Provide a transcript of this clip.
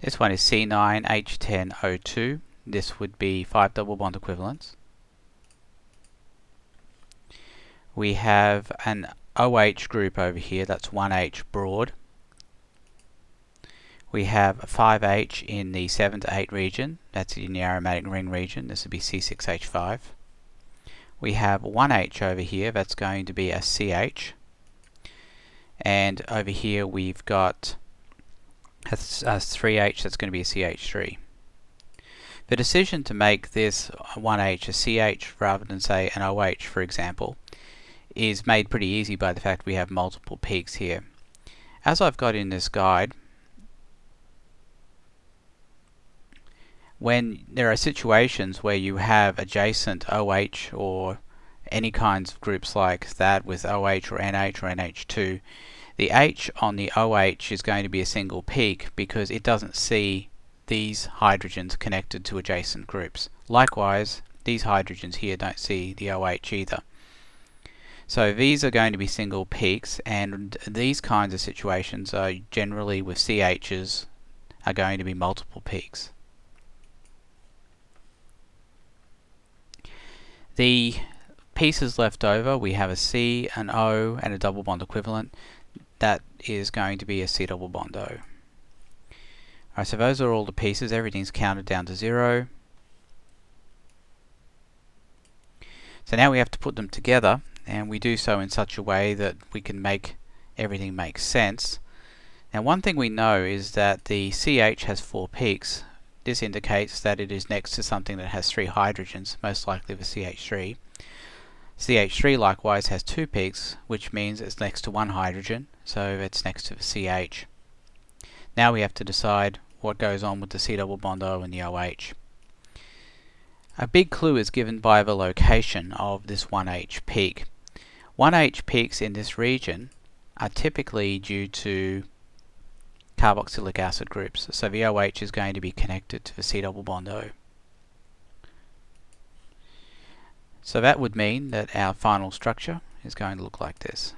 This one is C9H10O2. This would be 5 double bond equivalents. We have an OH group over here, that's 1H broad. We have 5H in the 7 to 8 region, that's in the aromatic ring region, this would be C6H5. We have 1H over here, that's going to be a CH. And over here we've got a 3H, that's going to be a CH3. The decision to make this 1H a CH rather than say an OH, for example, is made pretty easy by the fact we have multiple peaks here. As I've got in this guide, when there are situations where you have adjacent OH or any kinds of groups like that with OH or NH2, the H on the OH is going to be a single peak because it doesn't see these hydrogens connected to adjacent groups. Likewise, these hydrogens here don't see the OH either. So these are going to be single peaks, and these kinds of situations are generally with CHs are going to be multiple peaks. The pieces left over, we have a C, an O, and a double bond equivalent. That is going to be a C double bond O. Alright, so those are all the pieces. Everything's counted down to 0. So now we have to put them together, and we do so in such a way that we can make everything make sense. Now, one thing we know is that the CH has 4 peaks. This indicates that it is next to something that has 3 hydrogens, most likely the CH3. CH3 likewise has 2 peaks, which means it's next to 1 hydrogen, so it's next to the CH. Now we have to decide what goes on with the C double bond O and the OH. A big clue is given by the location of this 1H peak. 1H peaks in this region are typically due to carboxylic acid groups, so the OH is going to be connected to the C double bond O. So that would mean that our final structure is going to look like this.